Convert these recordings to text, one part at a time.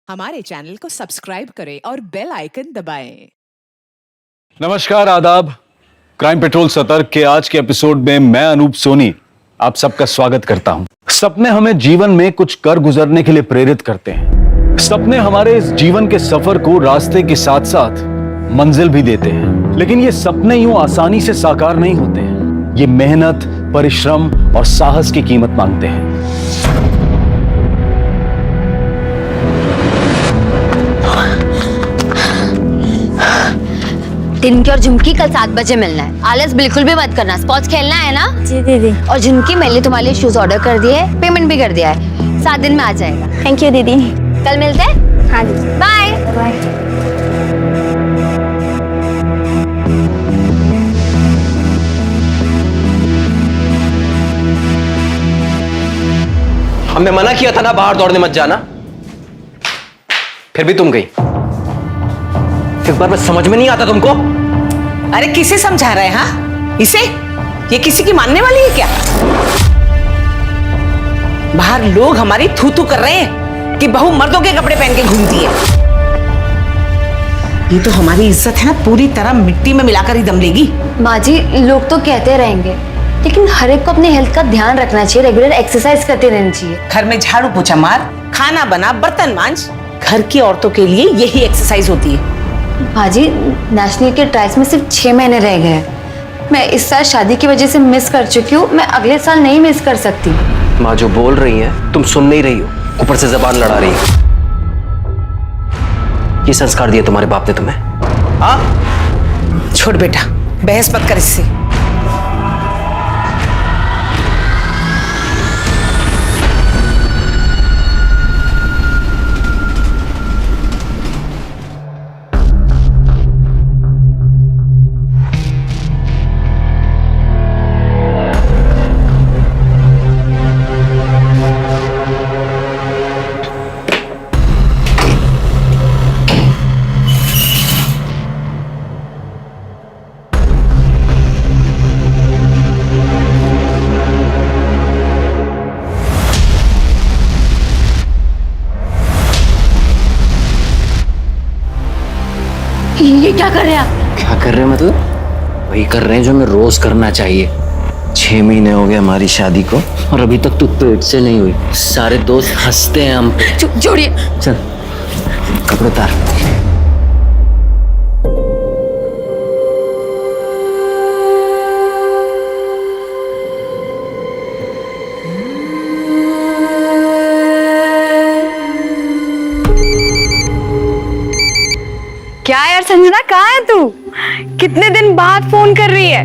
हमारे चैनल को सब्सक्राइब करें और बेल आइकन दबाएं। नमस्कार, आदाब। क्राइम पेट्रोल सतर्क के आज के एपिसोड में मैं अनूप सोनी आप सबका स्वागत करता हूं। सपने हमें जीवन में कुछ कर गुजरने के लिए प्रेरित करते हैं। सपने हमारे इस जीवन के सफर को रास्ते के साथ साथ मंजिल भी देते हैं, लेकिन ये सपने यूं आसानी से साकार नहीं होते हैं। ये मेहनत, परिश्रम और साहस की कीमत मांगते हैं। टिनकी और झुमकी कल 7 बजे मिलना है। आलस बिल्कुल भी मत करना। स्पॉच खेलना है ना? जी दीदी। और झुमकी मैंने तुम्हारे लिए शूज ऑर्डर कर दिए, पेमेंट भी कर दिया है। 7 दिन में आ जाएगा। थैंक यू दीदी। कल मिलते हैं। हाँ जी, बाय बाय। हमने मना किया था ना बाहर दौड़ने मत जाना, फिर भी तुम गई। एक बार बस समझ में नहीं आता तुमको? अरे किसे समझा रहे हैं? हाँ, इसे? ये किसी की मानने वाली है क्या? बाहर लोग हमारी थू थू कर रहे हैं कि बहू मर्दों के कपड़े पहन के घूमती है। ये तो हमारी इज्जत है ना, पूरी तरह मिट्टी में मिलाकर ही दम लेगी। माँ जी, लोग तो कहते रहेंगे, लेकिन हर एक को अपनी हेल्थ का ध्यान रखना चाहिए। रेगुलर एक्सरसाइज करते रहना चाहिए। घर में झाड़ू पोछा मार, खाना बना, बर्तन मांज। घर की औरतों के लिए यही एक्सरसाइज होती है। भाजी, नेशनल के ट्रायल्स में सिर्फ 6 महीने रह गए हैं। मैं इस साल शादी की वजह से मिस कर चुकी हूँ। मैं अगले साल नहीं मिस कर सकती। माँ जो बोल रही है तुम सुन नहीं रही हो, ऊपर से जबान लड़ा रही हो। ये संस्कार दिए तुम्हारे बाप ने तुम्हें? हाँ? छोड़ बेटा, बहस मत कर इससे। ये क्या कर रहे हैं आप? क्या कर रहे हैं मतलब? वही कर रहे हैं जो हमें रोज करना चाहिए। 6 महीने हो गए हमारी शादी को और अभी तक तू पेट से नहीं हुई। सारे दोस्त हंसते हैं हम पे। छोड़िए। चल कपड़े उतार। क्या यार संजना, कहाँ है तू? कितने दिन बाद फोन कर रही है?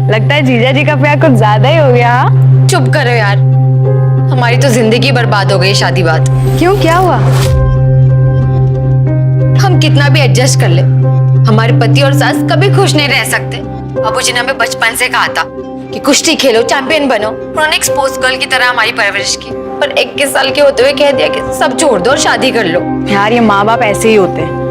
लगता है जीजा जी का प्यार कुछ ज्यादा ही हो गया। हाँ? चुप करो यार, हमारी तो जिंदगी बर्बाद हो गई शादी बाद। क्यों, क्या हुआ? हम कितना भी एडजस्ट कर ले, हमारे पति और सास कभी खुश नहीं रह सकते। बाबूजी ने हमें बचपन से कहा था कि कुश्ती खेलो, चैंपियन बनो। उन्होंने एक स्पोर्ट्स गर्ल की तरह हमारी परवरिश की, पर 21 साल के होते हुए कह दिया कि सब छोड़ दो और शादी कर लो। यार ये माँ बाप ऐसे ही होते हैं।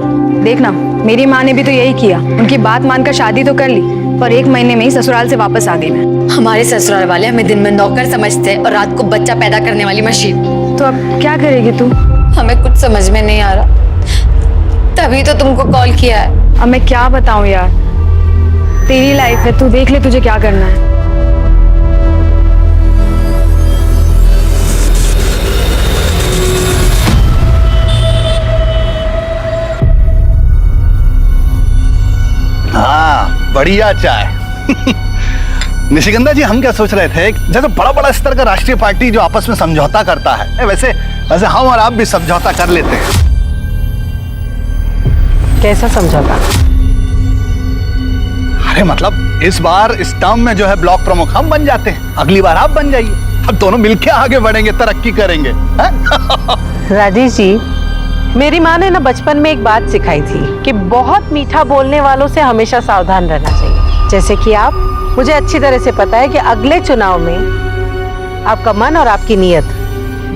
देखना, मेरी माँ ने भी तो यही किया। उनकी बात मानकर शादी तो कर ली, पर 1 महीने में ही ससुराल से वापस आ गई मैं। हमारे ससुराल वाले हमें दिन में नौकर समझते हैं और रात को बच्चा पैदा करने वाली मशीन। तो अब क्या करेगी तू? हमें कुछ समझ में नहीं आ रहा, तभी तो तुमको कॉल किया है। अब मैं क्या बताऊं यार, तेरी लाइफ है, तू देख ले तुझे क्या करना है। हाँ, बढ़िया चाय। निशिगंधा जी, हम क्या सोच रहे थे, जैसे बड़ा बड़ा स्तर का राष्ट्रीय पार्टी जो आपस में समझौता करता है, वैसे वैसे हम और आप भी समझौता कर लेते हैं। कैसा समझौता? अरे मतलब इस बार इस टर्म में जो है ब्लॉक प्रमुख हम बन जाते हैं, अगली बार आप बन जाइए। अब दोनों मिलके आगे बढ़ेंगे, तरक्की करेंगे। राजेश जी, मेरी माँ ने ना बचपन में एक बात सिखाई थी कि बहुत मीठा बोलने वालों से हमेशा सावधान रहना चाहिए। जैसे कि आप, मुझे अच्छी तरह से पता है कि अगले चुनाव में आपका मन और आपकी नीयत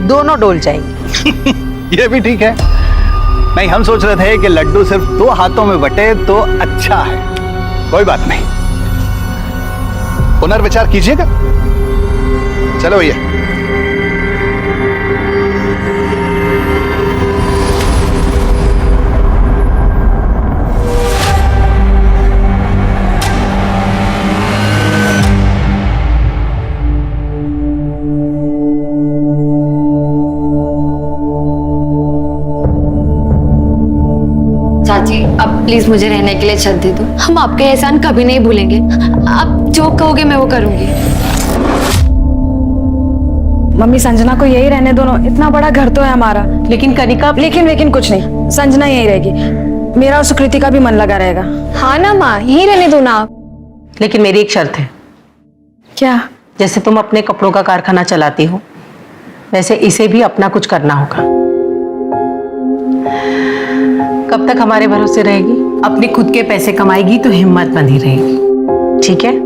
दोनों डोल जाएंगी। ये भी ठीक है। नहीं, हम सोच रहे थे कि लड्डू सिर्फ 2 हाथों में बटे तो अच्छा है। कोई बात नहीं, पुनर्विचार कीजिएगा। चलो भैया। चाची अब प्लीज मुझे रहने के लिए छत दे दो। हम आपके एहसान कभी नहीं भूलेंगे। आप जो कहोगे मैं वो करूंगी। मम्मी संजना को यही रहने दो ना, इतना बड़ा घर तो है हमारा। लेकिन कनिका, लेकिन कुछ नहीं, संजना यही रहेगी, मेरा और सुकृति का भी मन लगा रहेगा। हाँ ना माँ, यही रहने दो ना आप। लेकिन मेरी एक शर्त है। क्या? जैसे तुम अपने कपड़ों का कारखाना चलाती हो, वैसे इसे भी अपना कुछ करना होगा। कब तक हमारे भरोसे रहेगी? अपने खुद के पैसे कमाएगी तो हिम्मत बंधी रहेगी, ठीक है?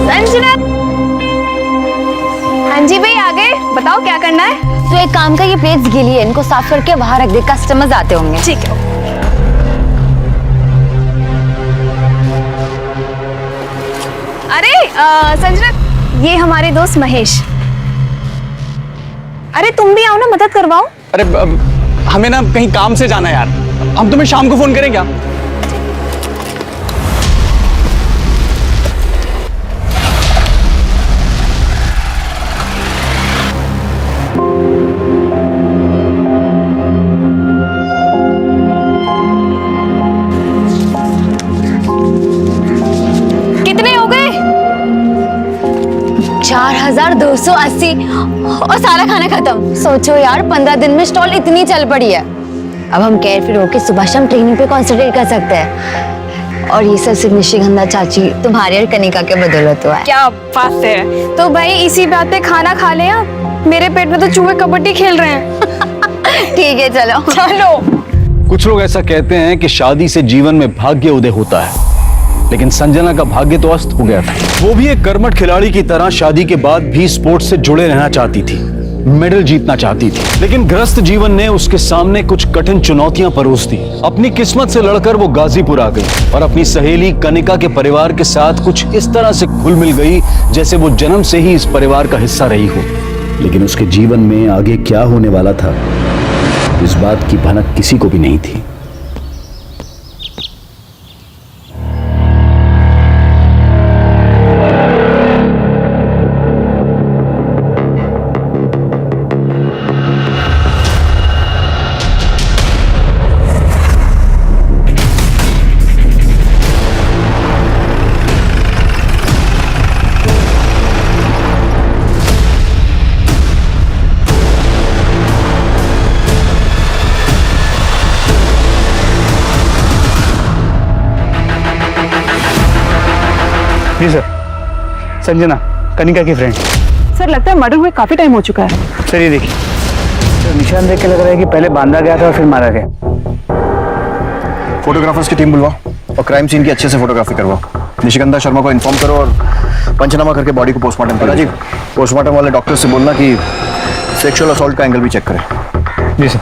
संजना, हाँ जी भाई, आगे बताओ क्या करना है? तो एक काम का, ये प्लेट्स गीली है, इनको साफ करके बाहर रख दे, कस्टमर्स आते होंगे। ठीक है। अरे संजना, ये हमारे दोस्त महेश। अरे तुम भी आओ ना, मदद करवाओ। अरे हमें ना कहीं काम से जाना है यार, हम तुम्हें शाम को फोन करें क्या? कितने हो गए? 4280 और सारा खाना खत्म। सोचो यार, 15 दिन में स्टॉल इतनी चल पड़ी है। अब हम केयरफ्री होके सुबह शाम ट्रेनिंग पे कॉन्सेंट्रेट कर सकते हैं। और ये सब सिर्फ निशिगंधा चाची तुम्हारी और कनिका के बदौलत हुआ है। क्या बात है। तो भाई इसी बात पे खाना खा ले आप, मेरे पेट में तो चूहे कबड्डी खेल रहे हैं। ठीक है, चलो चलो। कुछ लोग ऐसा कहते हैं कि शादी से जीवन में भाग्य उदय होता है, लेकिन संजना का भाग्य तो अस्त हो गया था। वो भी एक कर्मठ खिलाड़ी की तरह शादी के बाद भी स्पोर्ट्स से जुड़े रहना चाहती थी, मेडल जीतना चाहती थी, लेकिन ग्रस्त जीवन ने उसके सामने कुछ कठिन चुनौतियां परोस दी। अपनी किस्मत से लड़कर वो गाजीपुर आ गई और अपनी सहेली कनिका के परिवार के साथ कुछ इस तरह से घुल मिल गई जैसे वो जन्म से ही इस परिवार का हिस्सा रही हो। लेकिन उसके जीवन में आगे क्या होने वाला था, इस बात की भनक किसी को भी नहीं थी। जी सर, संजना कनिका की फ्रेंड। सर लगता है मर्डर हुए काफी टाइम हो चुका है। सर ये देखिए, तो निशान देख के लग रहा है कि पहले बांधा गया था और फिर मारा गया। फोटोग्राफर्स की टीम बुलवाओ और क्राइम सीन की अच्छे से फोटोग्राफी करवाओ। निशिगंधा शर्मा को इन्फॉर्म करो और पंचनामा करके बॉडी को पोस्टमार्टम करो। जी, पोस्टमार्टम वाले डॉक्टर से बोलना कि सेक्सुअल असॉल्ट का एंगल भी चेक करें। जी सर।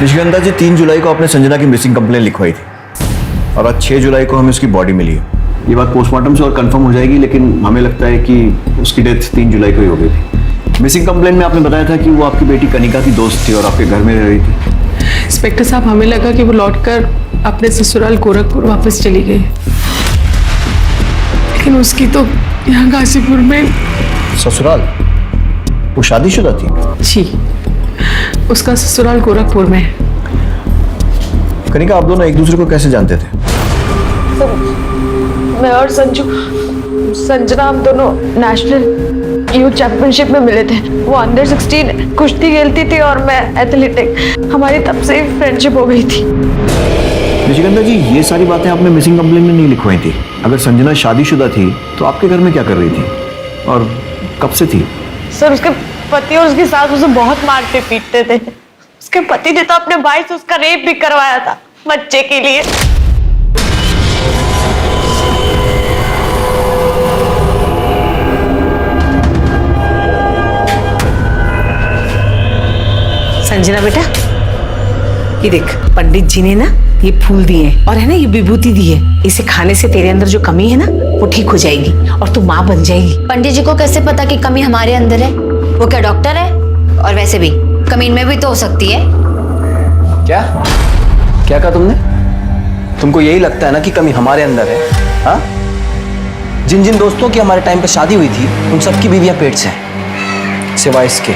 निशिगंधा जी 3 जुलाई को आपने संजना की मिसिंग कंप्लेन लिखवाई थी और आज 6 जुलाई को हमें उसकी बॉडी मिली है। ये बात पोस्टमार्टम से और कंफर्म हो जाएगी, लेकिन हमें लगता है कि उसकी डेथ 3 जुलाई को ही हो गई थी। मिसिंग कंप्लेन में आपने बताया था कि वो आपकी बेटी कनिका की दोस्त थी और आपके घर में रह रही थी। इंस्पेक्टर साहब, हमें लगा कि वो लौटकर अपने ससुराल गोरखपुर वापस चली गई, लेकिन उसकी तो यहाँ गाजीपुर में। ससुराल? वो शादीशुदा थी? जी, उसका ससुराल गोरखपुर में है। कनिका, आप दोनों एक दूसरे को कैसे जानते थे? तो मैं और संजना हम दोनों नेशनल यूथ चैंपियनशिप में मिले थे। वो अंडर 16 कुश्ती खेलती थी और मैं एथलेटिक। हमारी तब से फ्रेंडशिप हो गई थी। निशिगंधा जी, ये सारी बातें आपने मिसिंग कंप्लेन में नहीं लिखवाई थी। अगर संजना शादीशुदा थी तो आपके घर में क्या कर रही थी और कब से थी? सर, उसके पति और उसकी सास उसे बहुत मारते पीटते थे। उसके पति ने तो अपने भाई से उसका रेप भी करवाया था बच्चे के लिए। संजना बेटा, ये देख, पंडित जी ने ना ये फूल दिए और है ना ये विभूति दी है। इसे खाने से तेरे अंदर जो कमी है ना वो ठीक हो जाएगी और तू माँ बन जाएगी। पंडित जी को कैसे पता कि कमी हमारे अंदर है? वो क्या डॉक्टर है? और वैसे भी कमी इनमें भी तो हो सकती है। क्या क्या कहा तुमने? तुमको यही लगता है ना कि कमी हमारे अंदर है? हाँ, जिन जिन दोस्तों की हमारे टाइम पे शादी हुई थी उन सबकी बीवियां पेट से हैं, सिवाय इसके।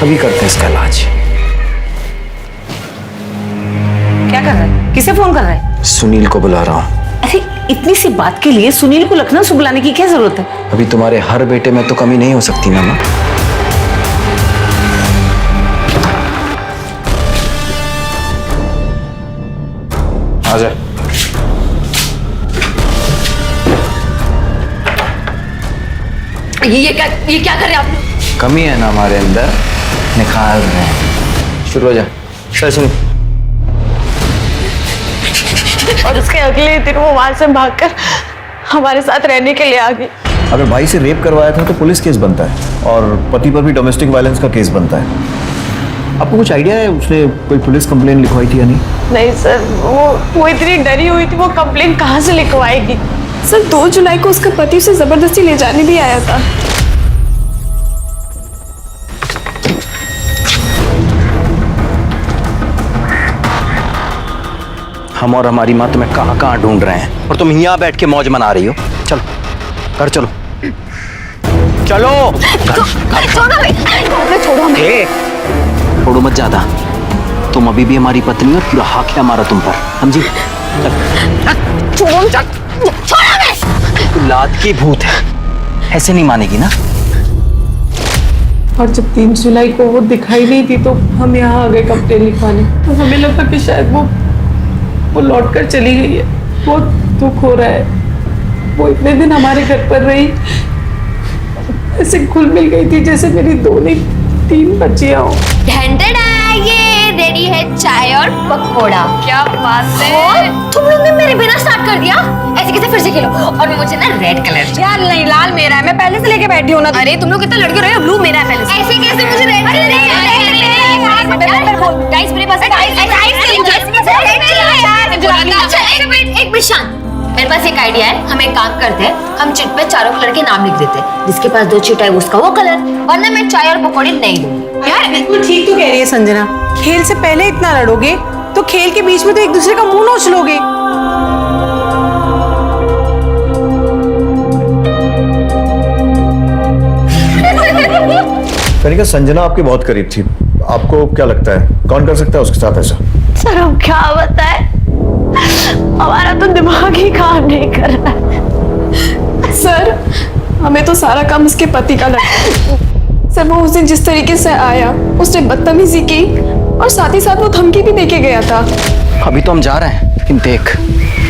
अभी करते हैं इसका इलाज। क्या कर रहा है? किसे फोन कर रहा है? सुनील को बुला रहा हूँ। अरे इतनी सी बात के लिए सुनील को लखनऊ से बुलाने की क्या जरूरत है? अभी तुम्हारे हर बेटे में तो कमी नहीं हो सकती ना माँ। आजा। ये क्या कर रहे हैं आप लोग? कमी है ना हमारे अंदर, निकाल रहे हैं। शुरू हो जा। चल सुन। और उसके अगले दिन वो वहां से भागकर हमारे साथ रहने के लिए आ गई। अगर भाई से रेप करवाया था तो पुलिस केस बनता है और पति पर भी डोमेस्टिक वायलेंस का केस बनता है। आपको कुछ आइडिया है उसने कोई पुलिस कंप्लेन लिखवाई थी या नहीं? नहीं सर, वो इतनी डरी हुई थी, वो कंप्लेन कहाँ से लिखवाएगी? सर 2 जुलाई को उसका पति उसे जबरदस्ती ले जाने भी आया था। हम और हमारी माँ तुम्हें कहाँ कहाँ ढूंढ रहे हैं और तुम यहाँ बैठ के मौज मना रही हो। चलो घर चलो, चलो। छोड़ो मत ज्यादा, तुम अभी भी हमारी पत्नी हो, पूरा हक है हमारा तुम पर, समझी? तू लात की भूत है, ऐसे नहीं मानेगी ना। और जब 3 जुलाई को वो दिखाई नहीं थी तो हम यहाँ आ गए कंप्लेन लिखवाने। तो हमें लगा कि शायद वो लौट कर चली गई है। बहुत दुख हो रहा है। वो इतने दिन हमारे घर पर रही, ऐसे घुल मिल गई थी जैसे मेरी 2 नहीं 3 बच्चियां हो। ये रेडी है चाय और पकोड़ा। क्या बात है, तुम लोग ने मेरे बिना स्टार्ट कर दिया। ऐसे कैसे फिर से खेलो? और मुझे ना रेड कलर। यार नहीं, लाल मेरा है, मैं पहले से लेके बैठी हूँ ना। अरे तुम लोग इतना लड़के रहे हो, ब्लू मेरा है पहले से। ऐसे कैसे मुझे रेड गाइस मेरे पास एक मिनट शांत। मेरे पास एक आइडिया है, हम एक काम करते हैं, हम चिट पे चारों कलर के नाम लिख देते हैं। जिसके पास 2 चिट है उसका वो कलर, वरना मैं चाय और पकौड़े नहीं दूंगी। यार बिल्कुल ठीक तो कह रही है संजना। खेल से पहले इतना लड़ोगे तो खेल के बीच में तो एक दूसरे का मुंह नोच लोगे। कनिका, संजना आपके बहुत करीब थी, आपको क्या लगता है कौन कर सकता है उसके साथ ऐसा? सर हम क्या बताएं, हमारा तो दिमाग ही काम नहीं कर रहा है। सर हमें तो सारा काम उसके पति का लगा है। सर वो उस दिन जिस तरीके से आया, उसने बदतमीजी की और साथ ही साथ वो धमकी भी देके गया था। अभी तो हम जा रहे हैं, लेकिन देख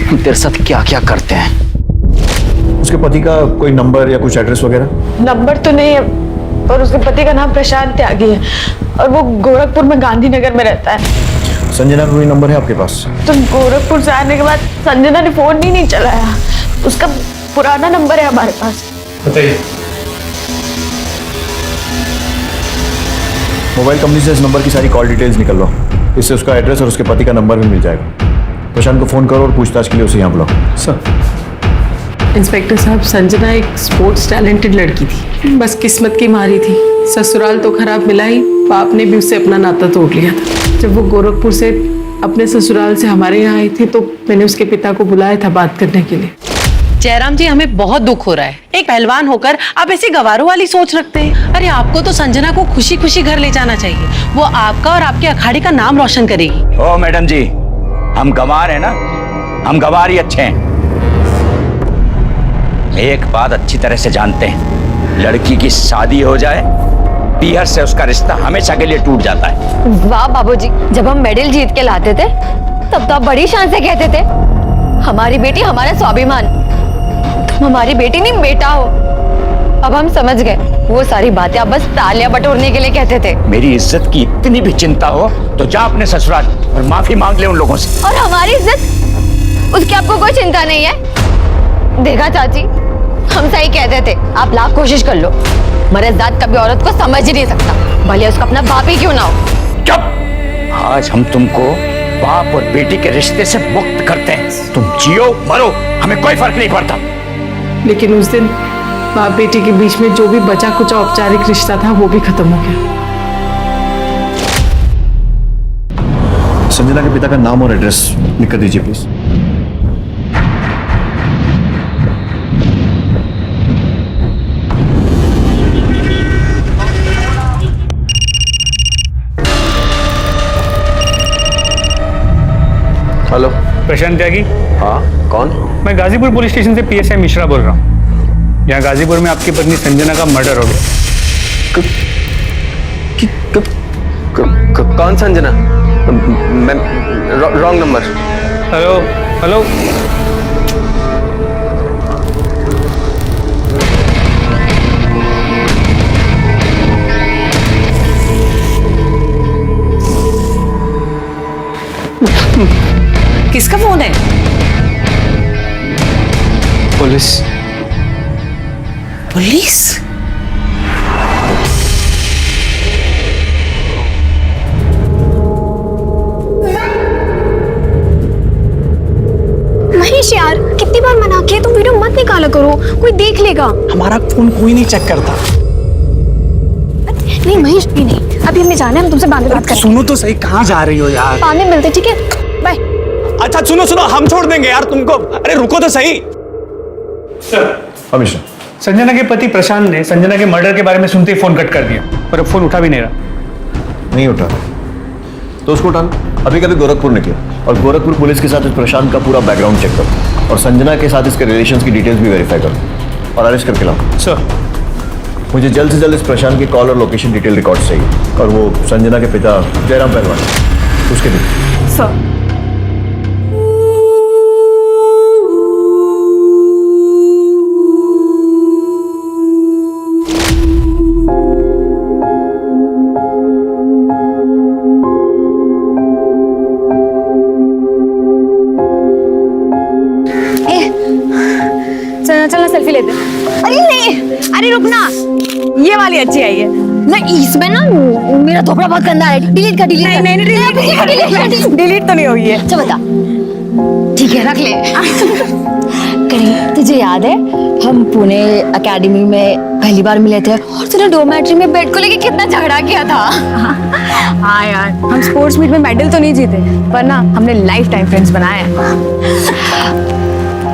हम तेरे साथ क्या क्या करते हैं। उसके पति का कोई नंबर या कुछ एड्रेस वगैरह? नंबर तो नहीं है, और उसके पति का नाम प्रशांत त्यागी है और वो गोरखपुर में गांधीनगर में रहता है। संजना का कोई नंबर है आपके पास? तो गोरखपुर से आने के बाद संजना ने फोन ही नहीं चलाया। उसका पुराना नंबर है हमारे पास। बताइए। मोबाइल कंपनी से इस नंबर की सारी कॉल डिटेल्स निकलवाओ, इससे उसका एड्रेस और उसके पति का नंबर भी मिल जाएगा। प्रशांत को फोन करो और पूछताछ के लिए उसे यहाँ बुलाओ। सर। इंस्पेक्टर साहब, संजना एक स्पोर्ट्स टैलेंटेड लड़की थी, बस किस्मत की मारी थी। ससुराल तो खराब मिला ही, बाप ने भी उससे अपना नाता तोड़ लिया था। जब वो गोरखपुर से अपने ससुराल से हमारे यहाँ आई थी तो मैंने उसके पिता को बुलाया था बात करने के लिए। जयराम जी, हमें बहुत दुख हो रहा है। एक पहलवान होकर आप ऐसी गवारों वाली सोच रखते हैं। अरे आपको तो संजना को खुशी खुशी घर ले जाना चाहिए, वो आपका और आपके अखाड़े का नाम रोशन करेगी। ओ मैडम जी, हम गंवार हैं ना, हम गंवार ही अच्छे हैं। एक बात अच्छी तरह से जानते हैं, लड़की की शादी हो जाए पीहर से उसका रिश्ता हमेशा के लिए टूट जाता है। वाह बाबूजी, जब हम मेडल जीत के लाते थे तब तो आप बड़ी शान से कहते थे हमारी बेटी हमारा स्वाभिमान, तुम हमारी बेटी नहीं बेटा हो। अब हम समझ गए, वो सारी बातें आप बस तालियां बटोरने के लिए कहते थे। मेरी इज्जत की इतनी भी चिंता हो तो जा अपने ससुराल और माफी मांग ले उन लोगों से। और हमारी इज्जत, उसकी आपको कोई चिंता नहीं है? देखा चाची, हम सही कहते थे, आप लाख कोशिश कर लो, मर्द जात कभी औरत को समझ ही नहीं सकता, भले उसका अपना बाप ही क्यों ना हो। चुप, आज हम तुमको बाप और बेटी के रिश्ते से मुक्त करते हैं। तुम जियो मरो, हमें कोई फर्क नहीं पड़ता। लेकिन उस दिन बाप बेटी के बीच में जो भी बचा कुचा औपचारिक रिश्ता था वो भी खत्म हो गया। संजना के पिता का नाम और एड्रेस लिख कर दीजिए प्लीज। हेलो, प्रशांत त्यागी। हाँ, कौन? मैं गाजीपुर पुलिस स्टेशन से पीएसआई मिश्रा बोल रहा हूँ। यहाँ गाजीपुर में आपकी पत्नी संजना का मर्डर हो गया। कौन संजना? मैं रॉन्ग नंबर। हेलो हेलो, किसका फोन है? पुलिस। पुलिस? महेश यार, कितनी बार मना किया, तुम वीडियो मत निकाला करो, कोई देख लेगा। हमारा फोन कोई नहीं चेक करता। नहीं महेश, नहीं, अभी हमें जाना है, हम तुमसे बाद में बात करें। सुनो तो सही, कहाँ जा रही हो यार? बाद में मिलते, ठीक है, बाय। अच्छा सुनो सुनो, हम छोड़ देंगे यार तुमको। अरे रुको तो सही। हमेशा संजना के पति प्रशांत ने संजना के मर्डर के बारे में सुनते ही फोन कट कर दिया, पर अब फोन उठा भी नहीं रहा। नहीं उठा तो उसको उठा लो। अभी कभी गोरखपुर निकले और गोरखपुर पुलिस के साथ इस प्रशांत का पूरा बैकग्राउंड चेक करो और संजना के साथ इसके रिलेशंस की डिटेल्स भी वेरीफाई करो और अरेस्ट करके लाओ। सर, मुझे जल्द से जल्द इस प्रशांत की कॉल और लोकेशन डिटेल रिकॉर्ड चाहिए और वो संजना के पिता जयराम पहलवान उसके भी। सर, चलना सेल्फी लेते। अरे नहीं, अरे रुकना, ये वाली अच्छी आई है। नहीं इसमें ना मेरा धोखा बहुत गंदा है, डिलीट कर, डिलीट कर। नहीं डिलीट तो नहीं हुई है। अच्छा बता, ठीक है रख ले। करीब तुझे याद है हम पुणे एकेडमी में पहली बार मिले थे और तूने डोमेट्री में बेड को लेके कितना झगड़ा किया था? हाँ यार, हम स्पोर्ट्स मीट में मेडल तो नहीं जीते पर ना हमने लाइफ टाइम फ्रेंड्स बनाए हैं।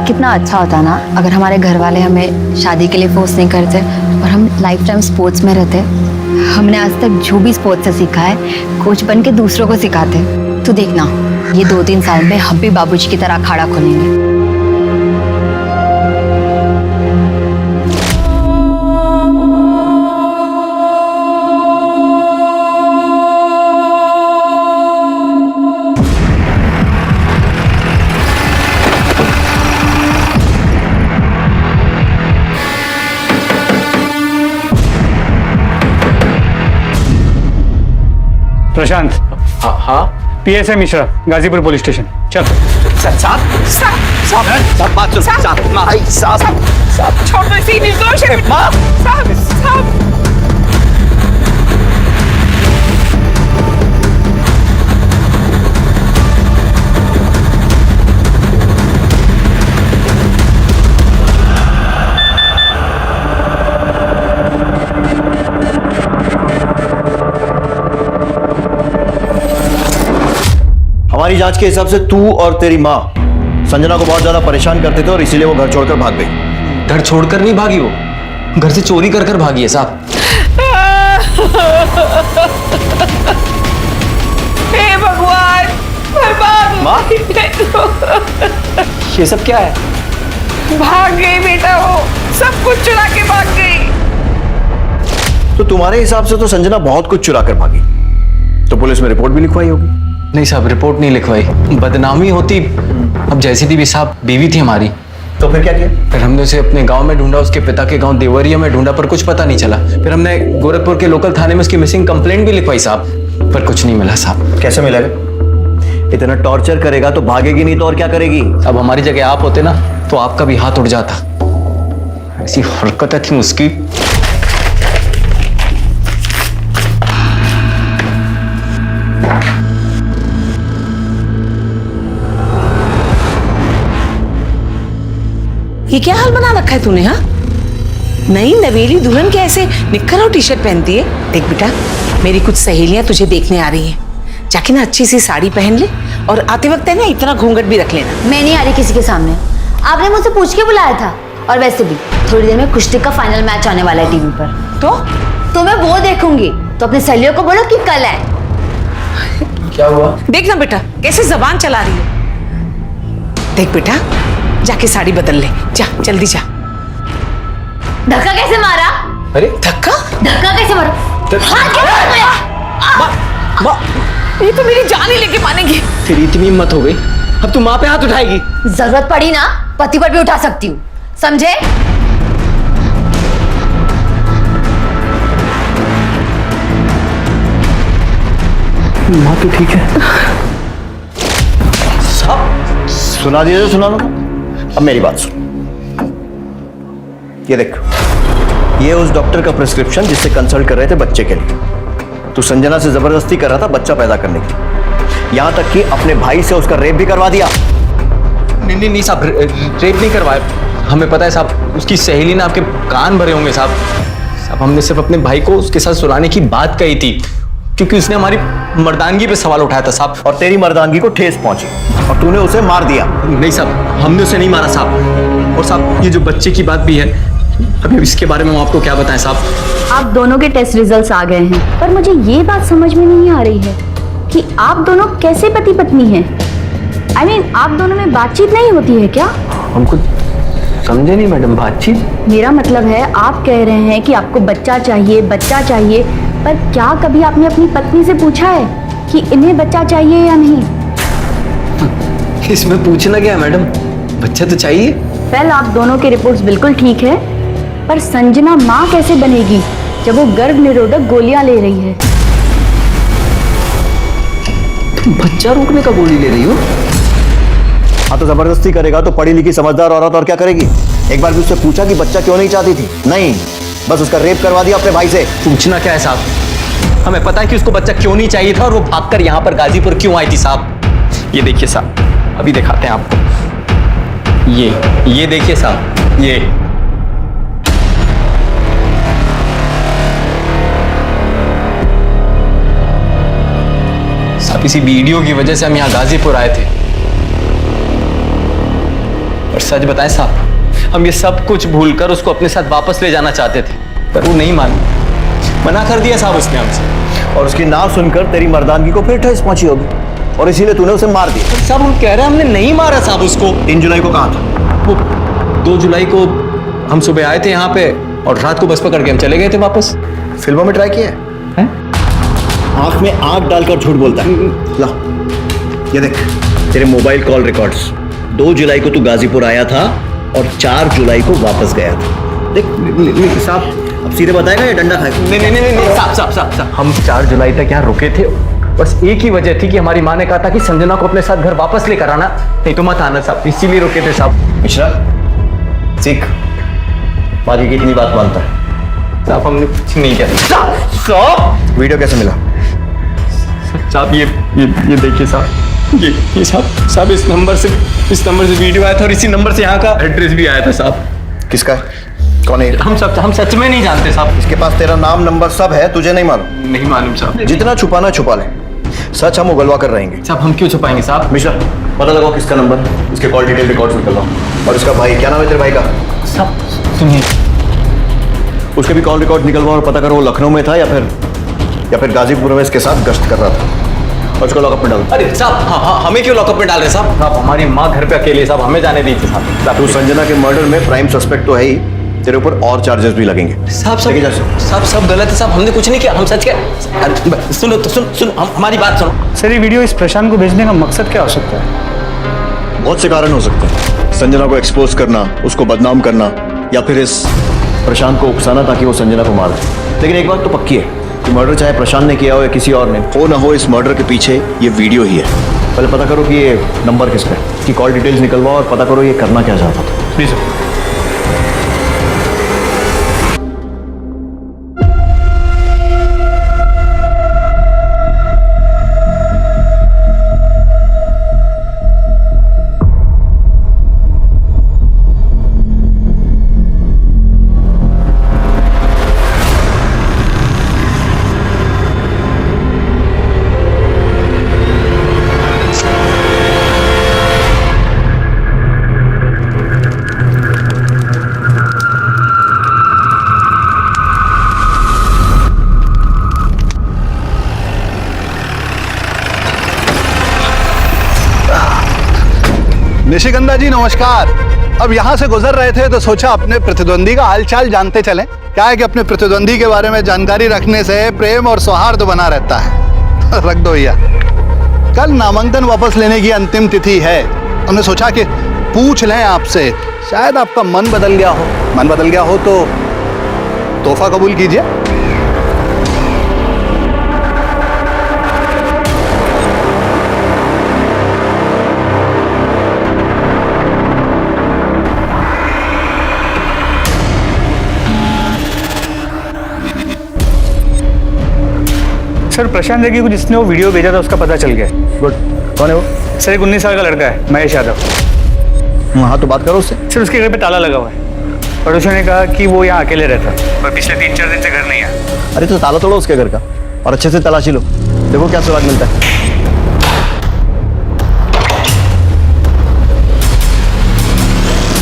कितना अच्छा होता ना अगर हमारे घर वाले हमें शादी के लिए फोर्स नहीं करते और हम लाइफ टाइम स्पोर्ट्स में रहते। हमने आज तक जो भी स्पोर्ट्स से सीखा है कोच बन के दूसरों को सिखाते। तो देखना ये 2-3 साल में हम भी बाबूजी की तरह अखाड़ा खोलेंगे। प्रशांत। हाँ, PSI Mishra, Ghazipur police station. चल। हमारी जांच के हिसाब से तू और तेरी माँ संजना को बहुत ज्यादा परेशान करते थे और इसीलिए वो घर छोड़कर भाग गई। घर छोड़कर नहीं भागी, वो घर से चोरी कर भागी है साहब। हे भगवान, बर्बाद माँ, ये सब क्या है? भाग गई बेटा, वो सब कुछ चुरा के भाग गई। तो तुम्हारे हिसाब से तो संजना बहुत कुछ चुरा कर भागी, तो पुलिस में रिपोर्ट भी लिखवाई होगी। नहीं साहब, रिपोर्ट नहीं लिखवाई, बदनामी होती। अब जैसी थी भी साहब, बीवी थी हमारी। तो फिर क्या किया? फिर हमने उसे अपने गांव में ढूंढा, उसके पिता के गांव देवरिया में ढूंढा, पर कुछ पता नहीं चला। फिर हमने गोरखपुर के लोकल थाने में उसकी मिसिंग कंप्लेंट भी लिखवाई साहब, पर कुछ नहीं मिला साहब। कैसे मिलेगा? इतना टॉर्चर करेगा तो भागेगी नहीं तो और क्या करेगी? अब हमारी जगह आप होते ना तो आपका भी हाथ उड़ जाता। ऐसी हरकतें थी उसकी। ये क्या हाल बना रखा है तूने? हाँ, नई नवेली दुल्हन के ऐसे निक्कर और टी शर्ट पहनती है? देख बेटा, मेरी कुछ सहेलियां तुझे देखने आ रही हैं, जाके ना अच्छी सी साड़ी पहन ले और आते वक्त है ना इतना घूंघट भी रख लेना। मैं नहीं आ रही किसी के सामने, आपने मुझसे पूछ के बुलाया था। और वैसे भी थोड़ी देर में कुश्ती का फाइनल मैच आने वाला है टीवी पर, तो मैं वो देखूंगी। तो अपने सहेलियों को बोलो कि कल है। क्या हुआ? देख ना बेटा कैसे जबान चला रही है। देख बेटा, जाके साड़ी बदल ले, जा जल्दी जा। धक्का कैसे मारा? अरे धक्का कैसे मारा? हाथ कैसे मारा? ये तो मेरी जान ही लेके मानेंगे। तेरी इतनी हिम्मत हो गई, अब तू माँ पे हाथ उठाएगी? जरूरत पड़ी ना पति पर भी उठा सकती हूँ, समझे? माँ तो ठीक है। सुना दिया तो सुना लो। अब मेरी बात सुन। ये देख, ये उस डॉक्टर का प्रिस्क्रिप्शन जिससे कंसल्ट कर रहे थे बच्चे के लिए। तू संजना से जबरदस्ती कर रहा था बच्चा पैदा करने की, यहां तक कि अपने भाई से उसका रेप भी करवा दिया। नहीं साहब, रेप नहीं करवाया। हमें पता है साहब, उसकी सहेली ने आपके कान भरे होंगे साहब। हमने सिर्फ अपने भाई को उसके साथ सुलाने की बात कही थी, क्योंकि उसने हमारी मर्दानगी पे सवाल उठाया था साहब। और तेरी मर्दानगी को ठेस पहुंची और तूने उसे मार दिया। नहीं साहब, हमने उसे नहीं मारा साहब। और साहब, ये जो बच्चे की बात भी है, अभी इसके बारे में हम आपको क्या बताएं साहब? आप दोनों के टेस्ट रिजल्ट्स आ गए हैं, पर मुझे ये बात समझ में नहीं आ रही है कि आप दोनों कैसे पति पत्नी हैं। I mean, आप दोनों में बातचीत नहीं होती है क्या? हमको समझे नहीं मैडम, बातचीत? मेरा मतलब है, आप कह रहे हैं कि आपको बच्चा चाहिए, पर क्या कभी आपने अपनी पत्नी से पूछा है कि इन्हें बच्चा चाहिए या नहीं? इसमें पूछना क्या है मैडम, बच्चा तो चाहिए। वेल, आप दोनों की रिपोर्ट्स बिल्कुल ठीक है, पर संजना माँ कैसे बनेगी जब वो गर्भ निरोधक गोलियां ले रही है? तुम बच्चा रोकने का गोली ले रही हो? हाँ, तो जबरदस्ती करेगा तो पढ़ी लिखी समझदार औरत और क्या करेगी? एक बार भी उससे पूछा कि बच्चा क्यों नहीं चाहती थी? नहीं, बस उसका रेप करवा दिया अपने भाई से। पूछना क्या है साहब? हमें पता है कि उसको बच्चा क्यों नहीं चाहिए था और वो भागकर यहाँ पर गाजीपुर क्यों आई थी साहब। ये देखिए साहब, अभी दिखाते हैं आपको। ये देखिए साहब, ये साहब, इसी वीडियो की वजह से हम यहाँ गाजीपुर आए थे। और सच बताएं साहब, हम ये सब कुछ भूलकर उसको अपने साथ वापस ले जाना चाहते थे, पर वो नहीं मानी, मना कर दिया साहब उसने हमसे। और उसकी ना सुनकर तेरी मर्दानगी को फिर ठेस पहुंची होगी और इसीलिए तूने उसे मार दिया। साहब, हम कह रहे हैं हमने नहीं मारा साहब उसको। 3 जुलाई को कहाँ था? वो 2 जुलाई को हम सुबह आए थे यहाँ पे और रात को बस पकड़ के हम चले गए थे वापस। फिल्मों में ट्राई किया है? आंख में आंख डालकर झूठ बोलता है। ला, ये देख तेरे मोबाइल कॉल रिकॉर्ड्स। 2 जुलाई को तू गाजीपुर आया था और 4 जुलाई को वापस गया था। देख साहब, अब सीधे बताएगा या डंडा खाएगा? नहीं साहब, हम 4 जुलाई तक यहाँ रुके थे, बस एक ही वजह थी कि हमारी माँ ने कहा था कि संजना को अपने साथ घर वापस लेकर आना, नहीं तो मत आना साहब, इसीलिए रुके थे साहब। मिश्रा, सीख, बाकी की इतनी बात मानता है साहब। हमने कुछ नहीं किया। वीडियो कैसे मिला? साहब ये देखिए साहब, ये साहब इस नंबर से वीडियो आया था और इसी नंबर से यहाँ का एड्रेस भी आया था साहब। किसका है? कौन है? हम सच में नहीं जानते साहब। इसके पास तेरा नाम नंबर सब है, तुझे नहीं मालूम? नहीं मालूम साहब। जितना छुपाना छुपा ले, सच हम उगलवा कर रहेंगे। साहब, हम क्यों छुपाएंगे साहब? मिश्रा, पता लगाओ किसका नंबर, इसके कॉल डिटेल रिकॉर्ड्स निकलवाओ। और इसका भाई, क्या नाम है तेरे भाई का? साहब सुनिए, उसके भी कॉल रिकॉर्ड निकलवाओ और पता करो वो लखनऊ में था या फिर गाजीपुर में इसके साथ गश्त कर रहा था। और उसको लॉकअप में डालो। अरे साहब, हाँ, हमें क्यों लॉकअप में डाल रहे साहब? साहब, हमारी माँ घर पे अकेले साहब, हमें जाने दी थी साहब। तू संजना के मर्डर में प्राइम सस्पेक्ट तो है ही, तेरे ऊपर और चार्जेस भी लगेंगे। साहब सब गलत है साहब, हमने कुछ नहीं किया, हम सच क्या। सुनो तो सुन, हमारी बात सुनो। सर, ये वीडियो इस प्रशांत को भेजने का मकसद क्या हो सकता है? बहुत से कारण हो सकते हैं। संजना को एक्सपोज करना, उसको बदनाम करना, या फिर इस प्रशांत को उकसाना ताकि वो संजना को मार दे। लेकिन एक बात तो पक्की है कि मर्डर चाहे प्रशांत ने किया हो या किसी और ने, हो ना हो, इस मर्डर के पीछे ये वीडियो ही है। पहले पता करो कि ये नंबर किसका है, इसकी कॉल डिटेल्स निकलवाओ और पता करो ये करना क्या चाहता था। Please sir. निशिगंधा जी नमस्कार। अब यहाँ से गुजर रहे थे तो सोचा अपने प्रतिद्वंदी का हालचाल जानते चलें। क्या है कि अपने प्रतिद्वंदी के बारे में जानकारी रखने से प्रेम और सौहार्द बना रहता है। रख दो भैया। कल नामांकन वापस लेने की अंतिम तिथि है। हमने सोचा कि पूछ लें आपसे, शायद आपका मन बदल गया हो। मन बदल गया हो तो तोहफा कबूल कीजिए। सर प्रशांत नेगी को जिसने वो वीडियो भेजा था उसका पता चल गया। गुड। कौन है वो? सर एक 19 साल का लड़का है, महेश यादव। हाँ तो बात करो उससे। सर उसके घर पे ताला लगा हुआ है। पड़ोसियों ने कहा कि वो यहाँ अकेले रहता है और पिछले 3-4 दिन से घर नहीं आया। अरे तो ताला तोड़ो उसके घर का और अच्छे से तलाशी लो, देखो क्या सुराग मिलता है।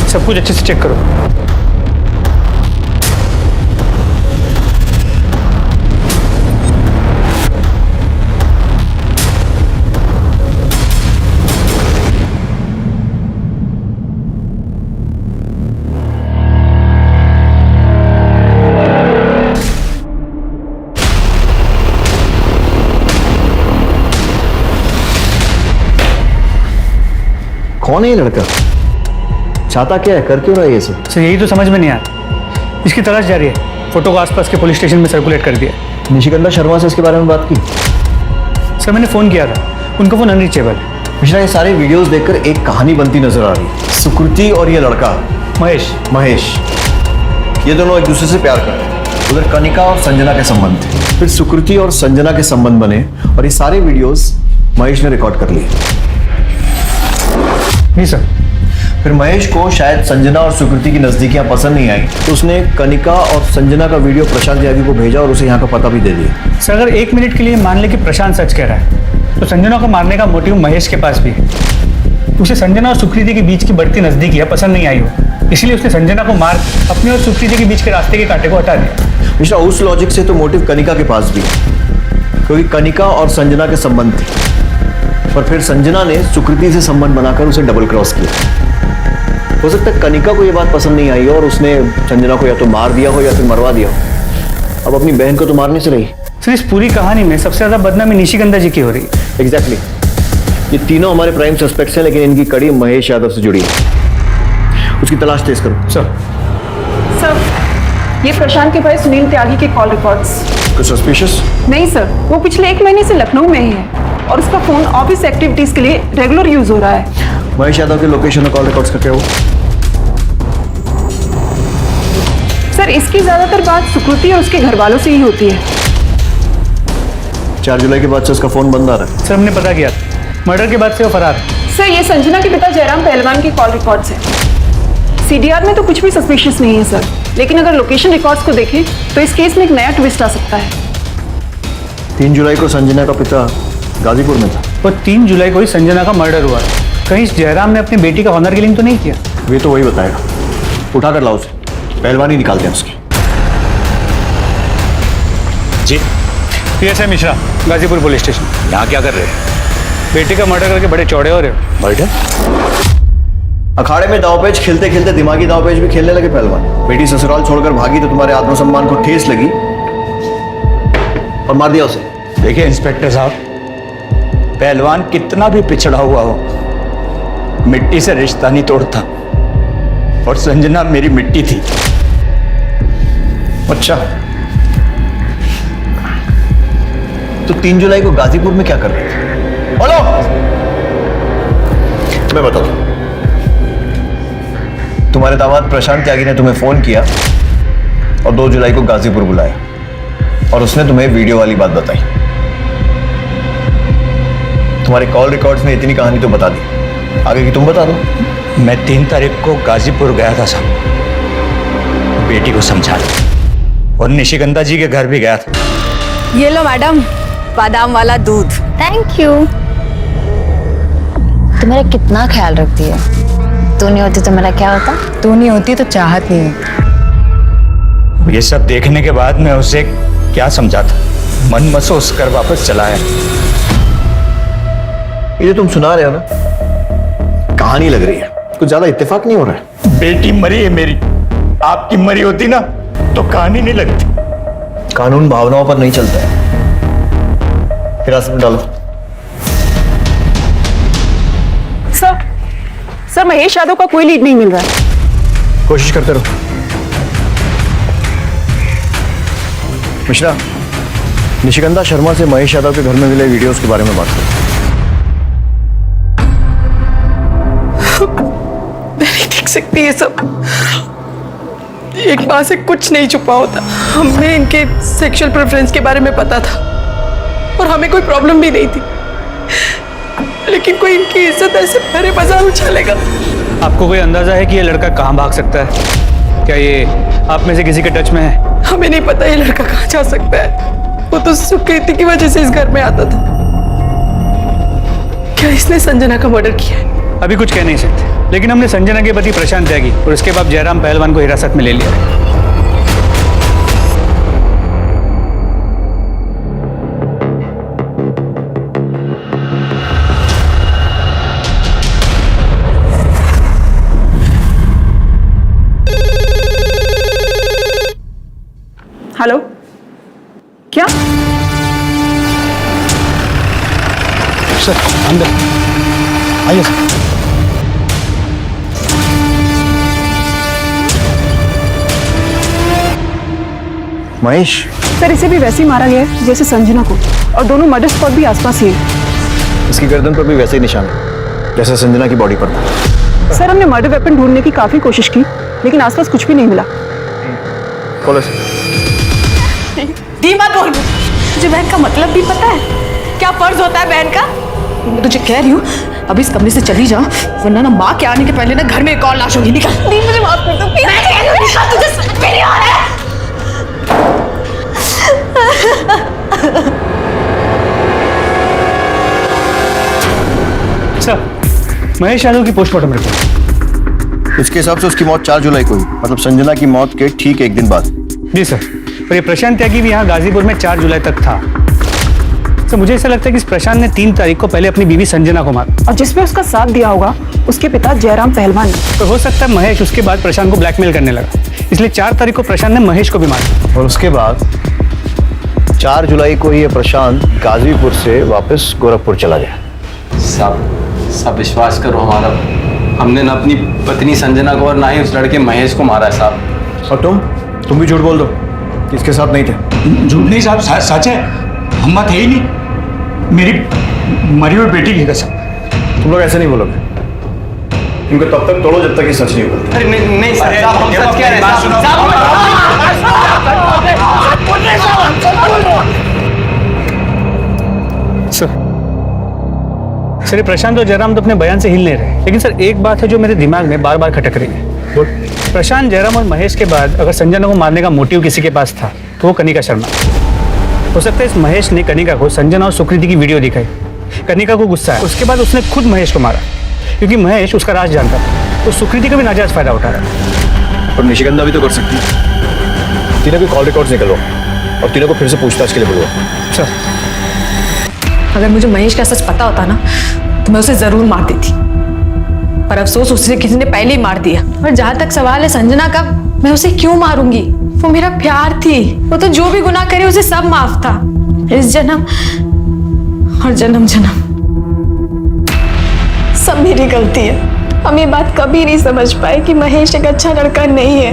सब कुछ अच्छे से चेक करो। कौन है ये लड़का? चाहता क्या है, कर क्यों रहा है ये सब? सर यही तो समझ में नहीं आया। इसकी तलाश जारी है। फोटो को आसपास के पुलिस स्टेशन में सर्कुलेट कर दिया। निशिगंधा शर्मा से इसके बारे में बात की? सर मैंने फ़ोन किया था, उनका फ़ोन अनरीचेबल है। मिश्रा ये सारे वीडियोस देखकर एक कहानी बनती नजर आ रही है। सुकृति और ये लड़का महेश, ये दोनों एक दूसरे से प्यार करते हैं। उधर कनिका और संजना के संबंध थे, फिर सुकृति और संजना के संबंध बने और ये सारे वीडियोस महेश ने रिकॉर्ड कर लिए। जी सर। फिर महेश को शायद संजना और सुकृति की नजदीकियां पसंद नहीं आई तो उसने कनिका और संजना का वीडियो प्रशांत त्यागी को भेजा और उसे यहाँ का पता भी दे दिया। सर अगर 1 मिनट के लिए मान ले कि प्रशांत सच कह रहा है तो संजना को मारने का मोटिव महेश के पास भी है। उसे संजना और सुकृति के बीच की बढ़ती नजदीकी पसंद नहीं आई हो, इसलिए उसने संजना को मार अपने और सुकृति के बीच के रास्ते के कांटे को हटा दिया। मिश्रा उस लॉजिक से तो मोटिव कनिका के पास भी है, क्योंकि कनिका और संजना के संबंध थे पर फिर संजना ने सुकृति से संबंध बनाकर उसे डबल क्रॉस किया। हो सकता है कनिका को यह बात पसंद नहीं आई और उसने संजना को या तो मार दिया हो या फिर मरवा दिया हो। अब अपनी बहन को तो मारने से रही। सर इस पूरी कहानी में सबसे ज्यादा बदनामी निशिगंधा जी की हो रही है। एग्जैक्टली। ये तीनों हमारे प्राइम सस्पेक्ट्स हैं लेकिन इनकी कड़ी महेश यादव से जुड़ी है। उसकी तलाश तेज करो। सर ये प्रशांत के भाई सुनील त्यागी के कॉल रिकॉर्ड्स। कुछ सस्पिशियस? नहीं सर, वो पिछले 1 महीने से लखनऊ में ही है और उसका फोन ऑफिस एक्टिविटीज के लिए रेगुलर यूज हो रहा है। महेश यादव के लोकेशन और कॉल रिकॉर्ड्स का क्या हो? सर इसकी ज्यादातर बात सुकृति और उसके घर वालों से ही होती है। 4 जुलाई के बाद से उसका फोन बंद आ रहा है। सर हमने पता किया, मर्डर के बाद से वो फरार है। सर ये संजना के पिता जयराम पहलवान के कॉल रिकॉर्ड्स हैं। सीडीआर में तो कुछ भी सस्पिशियस नहीं है सर, लेकिन अगर लोकेशन रिकॉर्ड्स को देखें तो इस केस में एक नया ट्विस्ट आ सकता है। 3 जुलाई को संजना का पिता गाजीपुर में था। और 3 जुलाई को ही संजना का मर्डर हुआ। कहीं जयराम ने अपनी बेटी का ऑनर किलिंग तो नहीं किया? वे तो वही बताएगा। उठाकर लाओ उसे, पहलवानी निकालते हैं उसकी। जी PSI Mishra, Ghazipur police station. यहाँ क्या कर रहे हैं? बेटी का मर्डर करके बड़े चौड़े हो रहे हो। मर्डर? अखाड़े में दांवपेच खेलते खेलते दिमागी दांवपेच भी खेलने लगे पहलवान। बेटी ससुराल छोड़कर भागी तो तुम्हारे आत्मसम्मान को ठेस लगी और मार दिया उसे। देखिए इंस्पेक्टर साहब, पहलवान कितना भी पिछड़ा हुआ हो मिट्टी से रिश्ता नहीं तोड़ता और संजना मेरी मिट्टी थी। अच्छा तो 3 जुलाई को गाजीपुर में क्या कर रहे थे? बोलो। मैं बताता हूं। तुम्हारे दामाद प्रशांत त्यागी ने तुम्हें फोन किया और 2 जुलाई को गाजीपुर बुलाया और उसने तुम्हें वीडियो वाली बात बताई। तुम्हारे कॉल रिकॉर्ड्स ने इतनी कहानी तो बता दी, आगे की तुम बता दो। मैं 3 तारीख को गाजीपुर गया था साहब, बेटी को समझाने और निशिगंधा जी के घर भी गया था। ये लो मैडम, बादाम वाला दूध। Thank you. तू मेरा कितना ख्याल रखती है। तू नहीं होती तो मेरा क्या होता? तू नहीं होती तो चाहत नहीं होती। ये सब देखने के बाद मैं उसे क्या समझाता, मन महसूस कर वापस चला है। ये जो तुम सुना रहे हो ना कहानी लग रही है, कुछ ज्यादा इत्तेफाक नहीं हो रहा है। बेटी मरी है मेरी, आपकी मरी होती ना तो कहानी नहीं लगती। कानून भावनाओं पर नहीं चलता है। हिरासत में डालो। सर महेश यादव का कोई लीड नहीं मिल रहा है। कोशिश करते रहो। मिश्रा, निशिगंधा शर्मा से महेश यादव के घर में मिले वीडियोस के बारे में बात करो। मैं नहीं देख सकती ये सब। एक माँ से कुछ नहीं छुपा होता। हमें इनके सेक्सुअल प्रेफरेंस के बारे में पता था और हमें कोई प्रॉब्लम भी नहीं थी, लेकिन कोई इनकी इज्जत ऐसे भरे बाजार उछालेगा। आपको कोई अंदाजा है कि ये लड़का कहाँ भाग सकता है? क्या ये आप में से किसी के टच में है? हमें नहीं पता ये लड़का कहाँ जा सकता है। वो तो सुकृति की वजह से इस घर में आता था। क्या इसने संजना का मर्डर किया है? अभी कुछ कह नहीं सकते, लेकिन हमने संजना के पति प्रशांत त्यागी और उसके बाद जयराम पहलवान को हिरासत में ले लिया है। हेलो, क्या? सर अंदर आइए सर। महेश, सर इसे भी वैसे ही मारा गया है जैसे संजना को, और दोनों मर्डर स्पॉट भी आसपास ही है। इसकी गर्दन पर भी वैसे ही निशान है जैसे संजना की बॉडी पर था। सर हमने मर्डर वेपन ढूंढने की काफी कोशिश की, लेकिन आसपास कुछ भी नहीं मिला। खोलो। दी मत बोल, तुझे बहन का मतलब भी पता है? क्या फर्ज होता है बहन का? मैं तुझे कह रही हूँ अभी इस कमरे से चली जा, वरना ना माँ के आने के पहले ना घर में एक और लाश होगी। निकल। दी मुझे माफ कर दो प्लीज। मैं कह रही हूँ तुझे समझ में नहीं आ रहा है। सर, महेश यादव की पोस्टमार्टम रिपोर्ट। इसके हिसाब से उसकी मौत 4 जुलाई को हुई, मतलब संजना की मौत के ठीक एक दिन बाद। जी सर, और ये प्रशांत त्यागी भी यहाँ गाजीपुर में 4 जुलाई तक था। सर मुझे ऐसा लगता है कि इस प्रशांत ने 3 तारीख को पहले अपनी बीवी संजना को मारा, और जिसमें उसका साथ दिया होगा उसके पिता जयराम पहलवान ने। तो हो सकता है महेश उसके बाद प्रशांत को ब्लैकमेल करने लगा, इसलिए 4 तारीख को प्रशांत ने महेश को भी मारा। और उसके बाद 4 जुलाई को ये प्रशांत गाजीपुर से वापस गोरखपुर चला गया। सब विश्वास करो हमारा, हमने ना अपनी पत्नी संजना को और ना ही उस लड़के महेश को मारा है साहब। और तुम भी झूठ बोल दो कि इसके साथ नहीं थे। झूठ नहीं साहब, सच है। हम थे ही नहीं, मेरी मरी हुई बेटी की कसम। तुम लोग ऐसे नहीं बोलोगे, इनको तब तक तोड़ो जब तक ये सच नहीं बोलते। अरे नहीं सर, साहब हम सच कह रहे हैं। सर ये प्रशांत और जयराम तो अपने बयान से हिल नहीं रहे, लेकिन सर एक बात है जो मेरे दिमाग में बार बार खटक रही है। प्रशांत, जयराम और महेश के बाद अगर संजना को मारने का मोटिव किसी के पास था तो वो कनिका शर्मा। हो सकता है इस महेश ने कनिका को संजना और सुकृति की वीडियो दिखाई, कनिका को गुस्सा है, उसके बाद उसने खुद महेश को मारा, क्योंकि महेश उसका राज जानता था, तो सुकृति का भी नाजायज फायदा उठा रहा है। और निशिगंधा भी तो कर सकती है। तीनों की कॉल रिकॉर्ड्स निकलो और तीनों को फिर से पूछताछ के लिए बुलवाओ। सर अगर मुझे महेश का सच पता होता ना तो मैं उसे जरूर मार देती, पर अफसोस उसे किसी ने पहले ही मार दिया। और जहां तक सवाल है संजना का, मैं उसे क्यों मारूंगी? वो मेरा प्यार थी, वो तो जो भी गुनाह करे उसे सब माफ था, इस जन्म और जन्म जन्म सब मेरी गलती है। हम ये बात कभी नहीं समझ पाए कि महेश एक अच्छा लड़का नहीं है।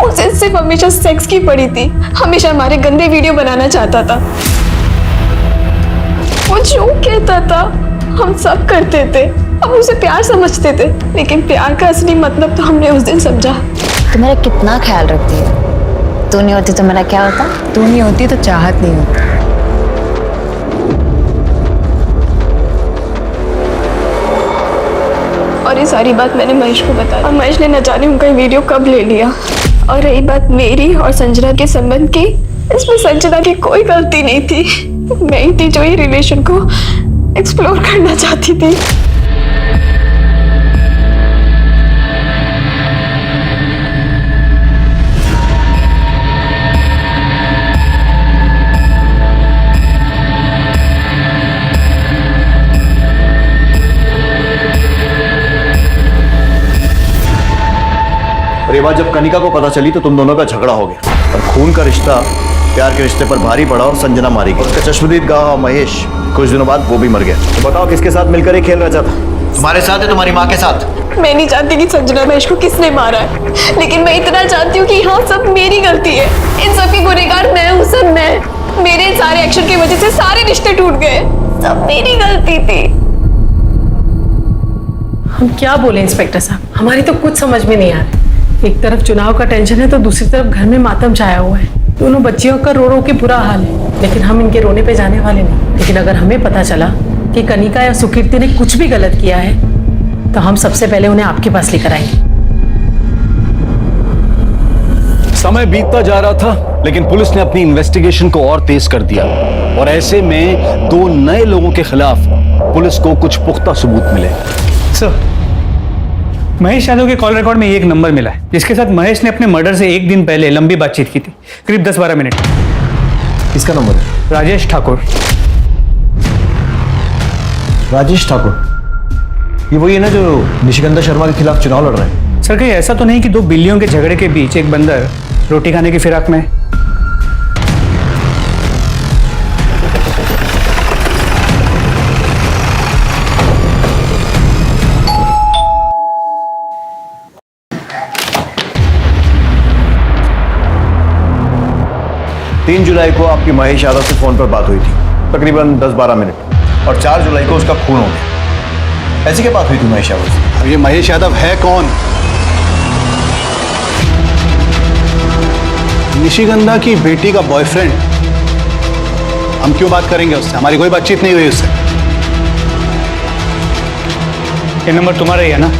उसे सिर्फ हमेशा सेक्स की पड़ी थी, हमेशा हमारे गंदे वीडियो बनाना चाहता था। वो जो कहता था हम सब करते थे, हम उसे प्यार समझते थे, लेकिन प्यार का असली मतलब तो हमने उस दिन समझा। तू मेरा कितना ख्याल रखती है। तू नहीं होती तो मेरा क्या होता? तू नहीं होती तो चाहत नहीं होती। और ये सारी बात मैंने महेश को बताई, और महेश ने न जाने उनका वीडियो कब ले लिया। और रही बात मेरी और संजना के संबंध की, इसमें संजना की कोई गलती नहीं थी। मैं ही थी जो ये रिलेशन को एक्सप्लोर करना चाहती थी। बाद जब कनिका को पता चली तो तुम दोनों का झगड़ा हो गया और खून का रिश्ता प्यार के रिश्ते पर भारी पड़ा और संजना मारी गई। उसका चश्मदीद गांव महेश कुछ दिनों बाद वो भी मर गया। तो बताओ किसके साथ मिलकर ये खेल रचा था? तुम्हारे साथ है, तुम्हारी माँ के साथ? मैं नहीं जानती कि संजना महेश को किसने मारा है, लेकिन मैं इतना जानती हूँ कि यहाँ सब मेरी गलती है। इन सब की गुनहगार मैं हूँ सर, मैं। मेरे सारे एक्शन की वजह से सारे रिश्ते टूट गए, सब मेरी गलती थी। हम क्या बोले इंस्पेक्टर साहब, हमारी तो कुछ समझ में नहीं आ रहा। एक तरफ चुनाव का टेंशन है तो दूसरी तरफ घर में मातम छाया हुआ है। दोनों बच्चियों का रो रो के बुरा हाल है, लेकिन हम इनके रोने पे जाने वाले नहीं। लेकिन अगर हमें पता चला कि कनिका या सुकीर्ति ने कुछ भी गलत किया है तो हम सबसे पहले उन्हें आपके पास लेकर आएंगे। समय बीतता जा रहा था, लेकिन पुलिस ने अपनी इन्वेस्टिगेशन को और तेज कर दिया और ऐसे में 2 नए लोगों के खिलाफ पुलिस को कुछ पुख्ता सबूत मिले। सर, महेश यादव के कॉल रिकॉर्ड में एक नंबर मिला है जिसके साथ महेश ने अपने मर्डर से एक दिन पहले लंबी बातचीत की थी, करीब 10-12 मिनट। किसका नंबर है? राजेश ठाकुर। राजेश ठाकुर, ये वही है ना जो निशिगंधा शर्मा के खिलाफ चुनाव लड़ रहे हैं? सर, कहीं ऐसा तो नहीं कि 2 बिल्लियों के झगड़े के बीच एक बंदर रोटी खाने की फिराक में है? तीन जुलाई को आपकी महेश यादव से फोन पर बात हुई थी, तकरीबन 10-12 मिनट, और 4 जुलाई को उसका खून हो गया। ऐसी क्या बात हुई थी महेश यादव से? अब ये महेश यादव है कौन? निशिगंधा की बेटी का बॉयफ्रेंड। हम क्यों बात करेंगे उससे? हमारी कोई बातचीत नहीं हुई उससे। ये नंबर तुम्हारा ही है ना?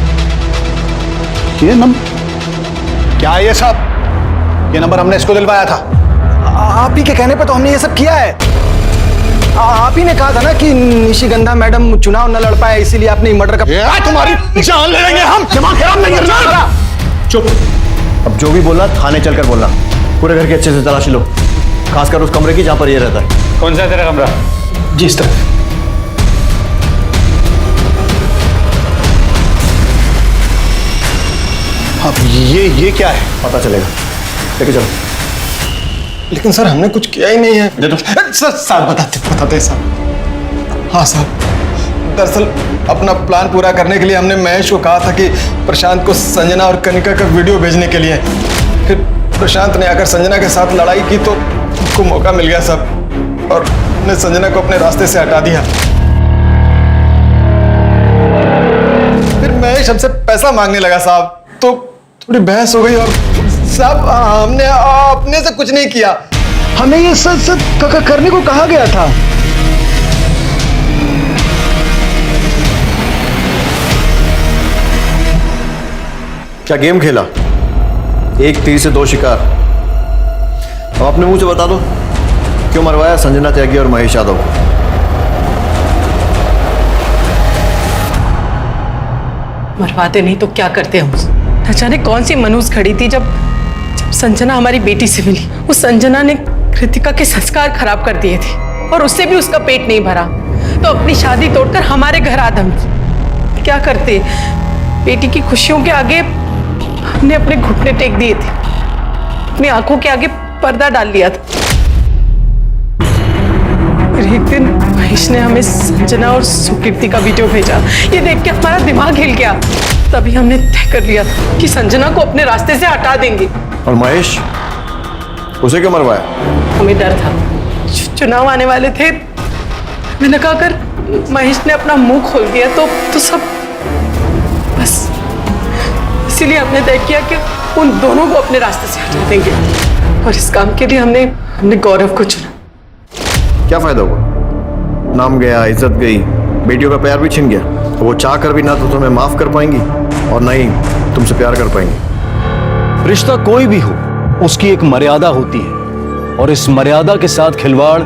ये नंबर क्या है ये सब? ये नंबर हमने इसको दिलवाया था। आप ही के कहने पे तो हमने ये सब किया है। आप ही ने कहा था ना कि निशिगंधा मैडम चुनाव न लड़ पाए, इसीलिए आपने मर्डर का। तुम्हारी जान ले लेंगे हम। दिमाग खराब नहीं करना। चुप। अब जो भी बोलना थाने चलकर बोलना। पूरे घर की अच्छे से तलाशी लो, खासकर उस कमरे की जहां पर ये रहता है। कौन सा तेरा कमरा? जी इस तरफ। अब ये क्या है? पता चलेगा, लेके चलो। लेकिन सर हमने कुछ किया ही नहीं है। सर साहब बताते साहब। हाँ साहब, दरअसल अपना प्लान पूरा करने के लिए हमने महेश को कहा था कि प्रशांत को संजना और कनिका का वीडियो भेजने के लिए। फिर प्रशांत ने आकर संजना के साथ लड़ाई की तो उसको मौका मिल गया साहब, और ने संजना को अपने रास्ते से हटा दिया। फिर महेश हमसे पैसा मांगने लगा साहब, तो थोड़ी बहस हो गई और साहब हमने अपने से कुछ नहीं किया। हमें ये सब करने को कहा गया था। क्या गेम खेला? एक तीर से 2 शिकार। अब अपने मुंह से बता दो, क्यों मरवाया संजना त्यागी और महेश यादव को? मरवाते नहीं तो क्या करते हम? न जाने कौन सी मनूस खड़ी थी जब संजना हमारी बेटी से मिली। उस संजना ने कृतिका के संस्कार खराब कर दिए थे और उससे भी उसका पेट नहीं भरा, तो अपनी शादी तोड़कर हमारे घर आदम की। क्या करते? बेटी की खुशियों के आगे हमने अपने घुटने टेक दिए थे, अपनी आंखों के आगे पर्दा डाल लिया था। फिर एक दिन महेश ने हमें संजना और सुकीर्ति का वीडियो भेजा। ये देख के हमारा दिमाग हिल गया। तभी हमने तय कर लिया था कि संजना को अपने रास्ते से हटा देंगे। और महेश, उसे क्यों मरवाया? हमें डर था, चुनाव आने वाले थे। मैंने कहा अगर महेश ने अपना मुंह खोल दिया तो सब बस। इसीलिए हमने तय किया कि उन दोनों को अपने रास्ते से हटा देंगे, और इस काम के लिए हमने गौरव को चुना। क्या फायदा हुआ? नाम गया, इज्जत गई, बेटियों का प्यार भी छिन गया। तो वो चाह कर भी ना तो तुम्हें माफ कर पाएंगी और ना ही तुमसे प्यार कर पाएंगी। रिश्ता कोई भी हो, उसकी एक मर्यादा होती है, और इस मर्यादा के साथ खिलवाड़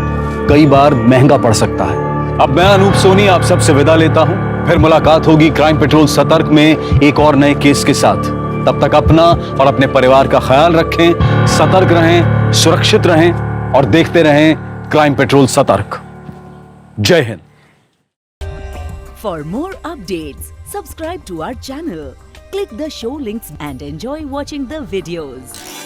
कई बार महंगा पड़ सकता है। अब मैं अनूप सोनी आप सबसे विदा लेता हूं। फिर मुलाकात होगी क्राइम पेट्रोल सतर्क में एक और नए केस के साथ। तब तक अपना और अपने परिवार का ख्याल रखें, सतर्क रहें, सुरक्षित रहें और देखते रहें क्राइम पेट्रोल सतर्क। जय Hind. For more updates, subscribe to our channel, click the show links and enjoy watching the videos.